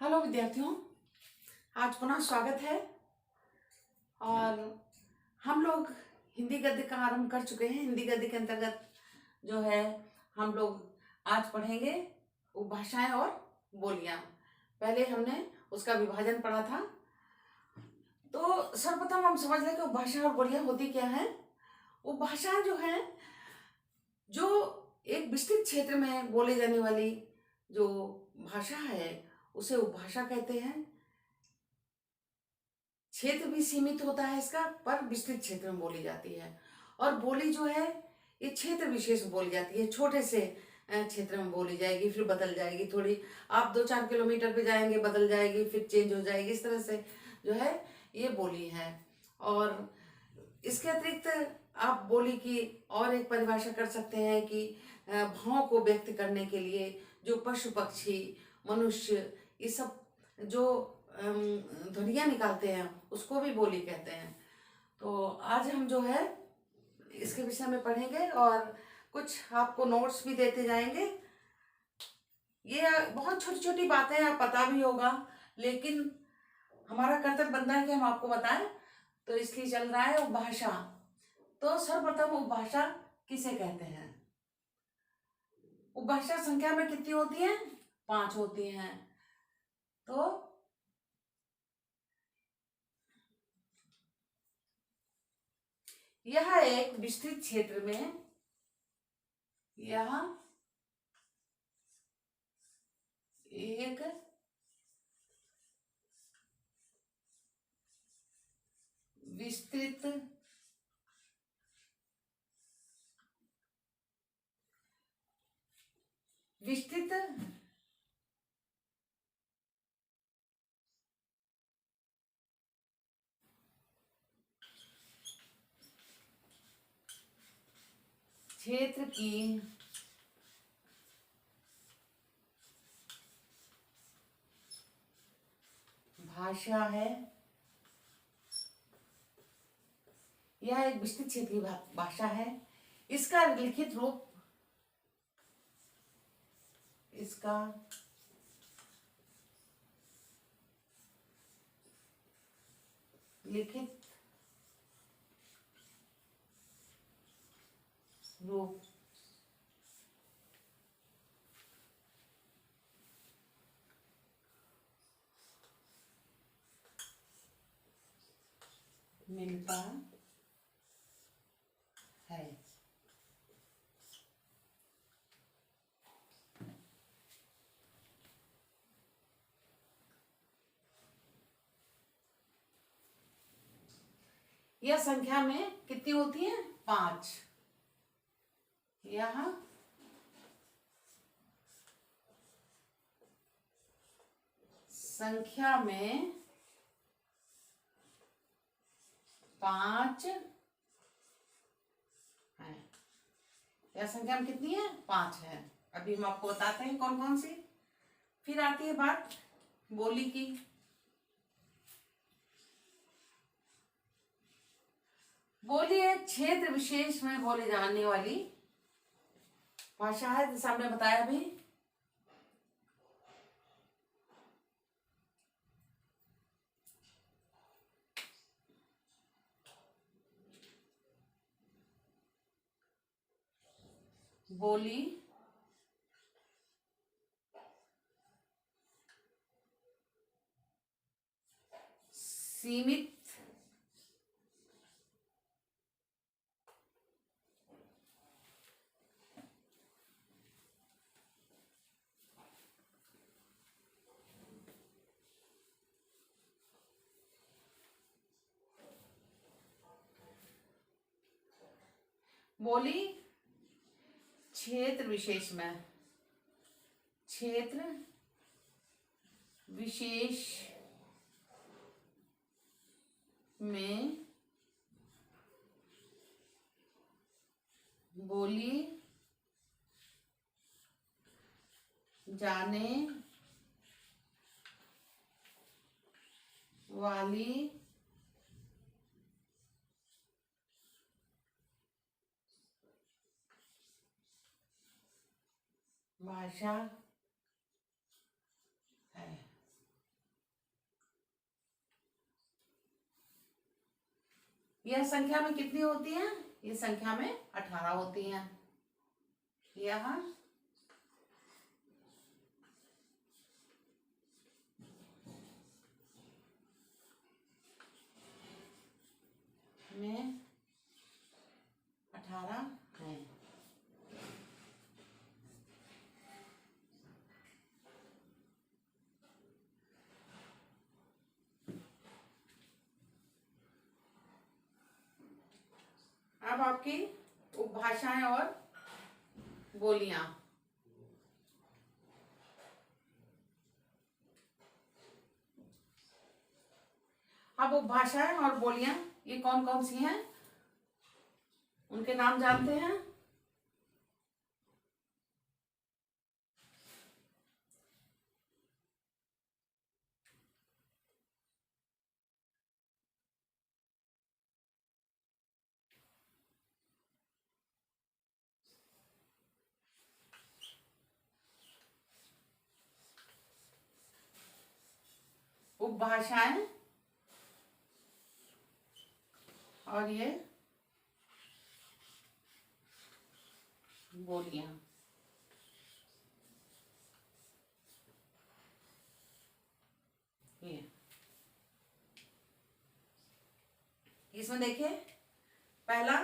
Hello विद्यार्थियों, आज पुनः स्वागत है। और हम लोग हिंदी गद्य का आरंभ कर चुके हैं। हिंदी गद्य के अंतर्गत जो है हम लोग आज पढ़ेंगे उपभाषाएं और बोलियां। पहले हमने उसका विभाजन पढ़ा था, तो सर्वप्रथम हम समझ लें कि उपभाषा और बोलियां होती क्या है। उपभाषाएं जो है, जो एक विस्तृत क्षेत्र में बोले जाने वाली जो भाषा है उसे उपभाषा कहते हैं। क्षेत्र भी सीमित होता है इसका, पर विस्तृत क्षेत्र में बोली जाती है। और बोली जो है ये क्षेत्र विशेष में बोली जाती है। छोटे से क्षेत्र में बोली जाएगी, फिर बदल जाएगी। थोड़ी आप 2-4 किलोमीटर पे जाएंगे, बदल जाएगी, फिर चेंज हो जाएगी। इस तरह से जो है ये बोली है। और इसके अतिरिक्त आप बोली की और एक परिभाषा कर सकते हैं कि भावों को व्यक्त करने के लिए जो पशु पक्षी मनुष्य ये सब जो ध्वनियाँ निकालते हैं उसको भी बोली कहते हैं। तो आज हम जो है इसके विषय में पढ़ेंगे और कुछ आपको नोट्स भी देते जाएंगे। ये बहुत छोटी छोटी बातें हैं, पता भी होगा, लेकिन हमारा कर्तव्य बनता है कि हम आपको बताएं, तो इसलिए चल रहा है उपभाषा। तो सर्वप्रथम उपभाषा किसे कहते हैं? उपभाषा संख्या में कितनी होती है? 5 होती हैं। तो यह एक विस्तृत क्षेत्र में, यह एक विस्तृत विस्तृत क्षेत्र की भाषा है। यह एक विस्तृत क्षेत्र की भाषा है। इसका लिखित रूप, इसका लिखित रूप मिलता है। यह संख्या में कितनी होती है? 5। यह संख्या में 5 है। यह संख्या में कितनी है? 5 है। अभी हम आपको बताते हैं कौन कौन सी। फिर आती है बात बोली की। बोली एक क्षेत्र विशेष में बोली जाने वाली भाषा है, जैसे हमने बताया भी। बोली सीमित बोली क्षेत्र विशेष में, क्षेत्र विशेष में बोली जाने वाली भाषा है। यह संख्या में कितनी होती हैं? ये संख्या में 18 होती हैं। यह में 18 है। अब आपकी उपभाषाएं और बोलियां। अब उपभाषाएं और बोलियां ये कौन कौन सी हैं, उनके नाम जानते हैं? उपभाषाएं और ये बोलियां। ये इसमें देखिए, पहला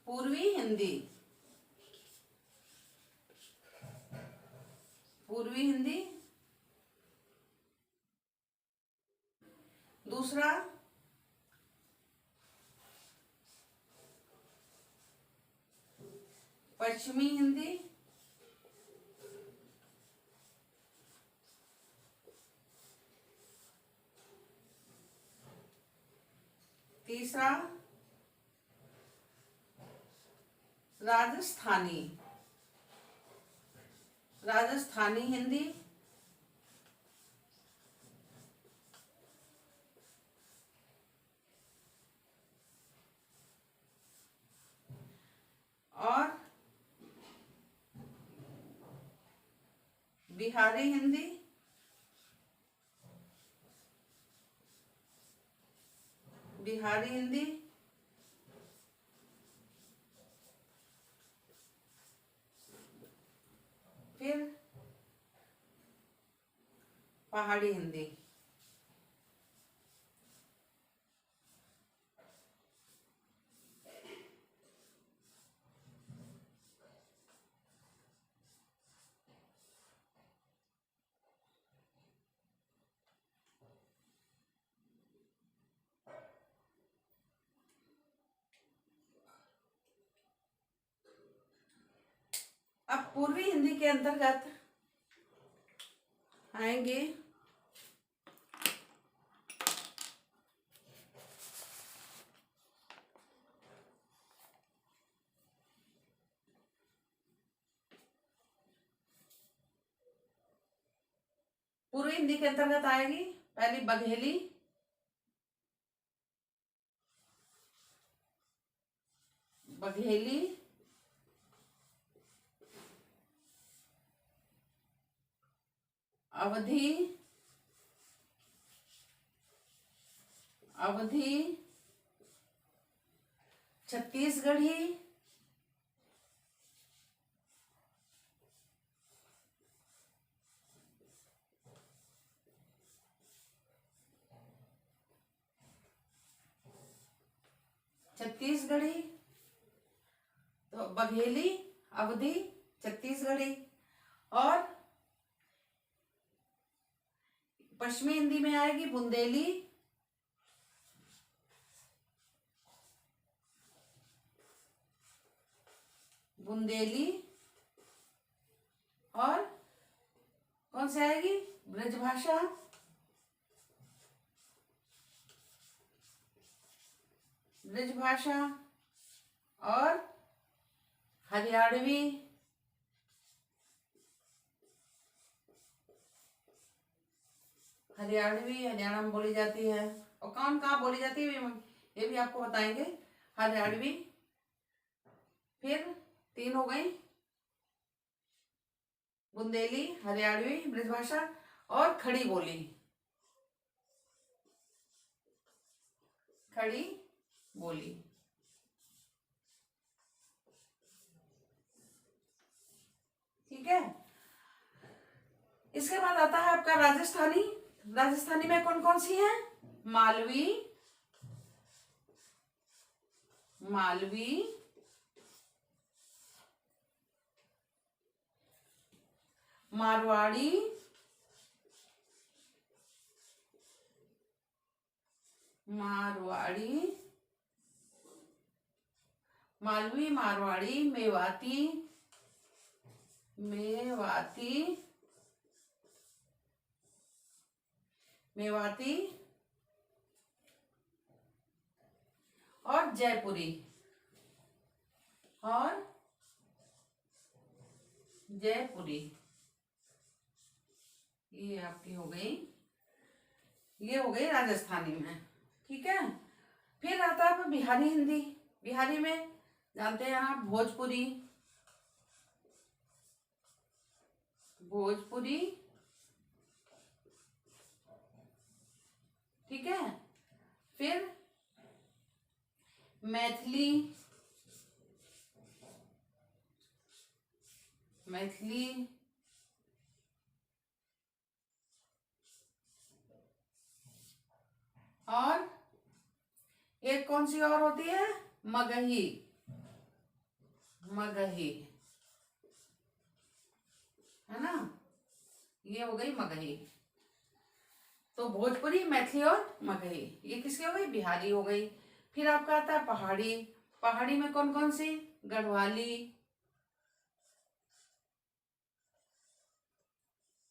पूर्वी हिंदी। पूर्वी हिंदी। दूसरा पश्चिमी हिंदी। तीसरा राजस्थानी। राजस्थानी हिंदी। और बिहारी हिंदी। बिहारी हिंदी। फिर पहाड़ी हिंदी। अब पूर्वी हिंदी के अंतर्गत आएंगे पूर्वी हिंदी के अंतर्गत आएगी पहली बघेली। बघेली। अवधी। अवधी। छत्तीसगढ़ी। छत्तीसगढ़ी। तो बघेली, अवधी, छत्तीसगढ़ी। और पश्चिमी हिंदी में आएगी बुंदेली। बुंदेली। और कौन सी आएगी? ब्रजभाषा। ब्रजभाषा। और हरियाणवी। हरियाणवी हरियाणा में बोली जाती है। और कौन कहाँ बोली जाती है ये भी आपको बताएंगे। हरियाणवी। फिर 3 हो गई। बुंदेली, हरियाणवी, ब्रजभाषा और खड़ी बोली। खड़ी बोली। ठीक है। इसके बाद आता है आपका राजस्थानी। राजस्थानी में कौन कौन सी है? मालवी, मालवी, मारवाड़ी, मारवाड़ी, मालवी, मारवाड़ी, मेवाती, मेवाती, मेवाती और जयपुरी, और जयपुरी। ये आपकी हो गई, ये हो गई राजस्थानी में। ठीक है। फिर आता है बिहारी हिंदी। बिहारी में जानते हैं आप भोजपुरी, भोजपुरी। ठीक है। फिर मैथिली, मैथिली, और एक कौन सी और होती है? मगही, मगही, है ना। ये हो गई मगही। तो भोजपुरी, मैथिली और मगही, ये किसकी हो गई? बिहारी हो गई। फिर आपका आता है पहाड़ी। पहाड़ी में कौन कौन सी? गढ़वाली,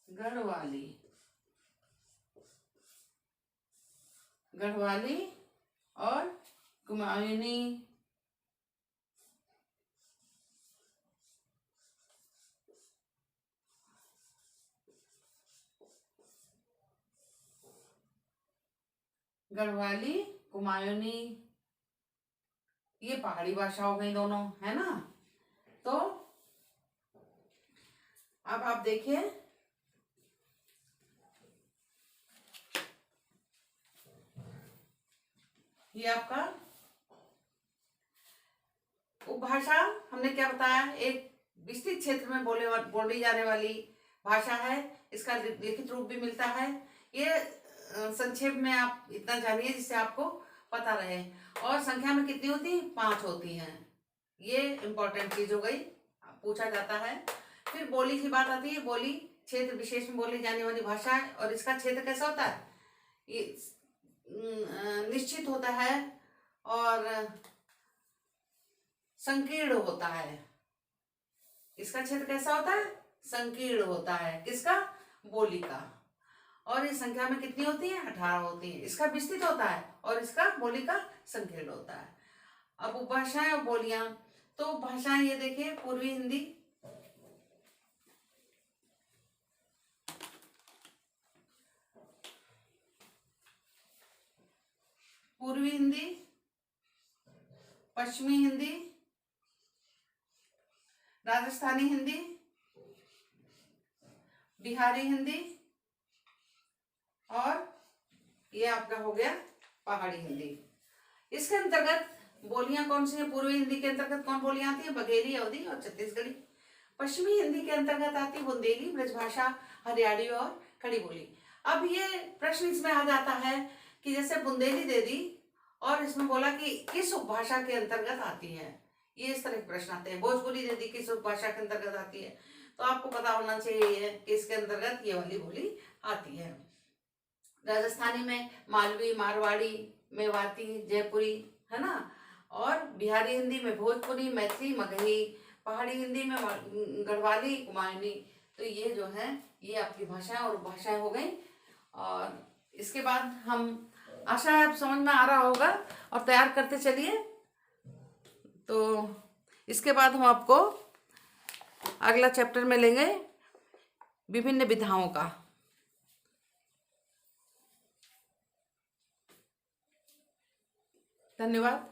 गढ़वाली, गढ़वाली और कुमायूनी, गढ़वाली, कुमायूनी। ये पहाड़ी भाषा हो गई दोनों, है ना। तो अब आप देखिए, ये आपका उपभाषा हमने क्या बताया? एक विस्तृत क्षेत्र में बोली जाने वाली भाषा है। इसका लिखित रूप भी मिलता है। ये संक्षेप में आप इतना जानिए जिससे आपको पता रहे। और संख्या में कितनी होती है? 5 होती हैं। ये इंपॉर्टेंट चीज हो गई, पूछा जाता है। फिर बोली की बात आती है। बोली क्षेत्र विशेष में बोली जाने वाली भाषा है। और इसका क्षेत्र कैसा होता है? ये निश्चित होता है और संकीर्ण होता है। इसका क्षेत्र कैसा होता है? संकीर्ण होता है। किसका? बोली का। और ये संख्या में कितनी होती है? 18 होती है। इसका विस्तृत होता है और इसका बोली का संकीर्ण होता है। अब उपभाषाएं और बोलियां, तो भाषाएं ये देखिए, पूर्वी हिंदी, पूर्वी हिंदी, पश्चिमी हिंदी, राजस्थानी हिंदी, बिहारी हिंदी, और ये आपका हो गया पहाड़ी हिंदी। इसके अंतर्गत बोलियां कौन सी हैं? पूर्वी हिंदी के अंतर्गत कौन बोलियां आती है? बघेली, अवधी और छत्तीसगढ़ी। पश्चिमी हिंदी के अंतर्गत आती है बुंदेली, ब्रजभाषा, हरियाणवी और खड़ी बोली। अब ये प्रश्न इसमें आ जाता है कि जैसे बुंदेली दे दी और इसमें बोला कि किस उपभाषा के अंतर्गत आती है। ये इस तरह के प्रश्न आते हैं। भोजपुरी दे दी, किस उपभाषा के अंतर्गत आती है। तो आपको पता होना चाहिए कि इसके अंतर्गत ये वाली बोली आती है। राजस्थानी में मालवी, मारवाड़ी, मेवाती, जयपुरी, है ना। और बिहारी हिंदी में भोजपुरी, मैथिली, मगही। पहाड़ी हिंदी में गढ़वाली, कुमायूनी। तो ये जो है ये आपकी भाषाएं और उपभाषाएं हो गई। और इसके बाद हम, आशा है आप समझ में आ रहा होगा और तैयार करते चलिए। तो इसके बाद हम आपको अगला चैप्टर में लेंगे विभिन्न विधाओं का। धन्यवाद।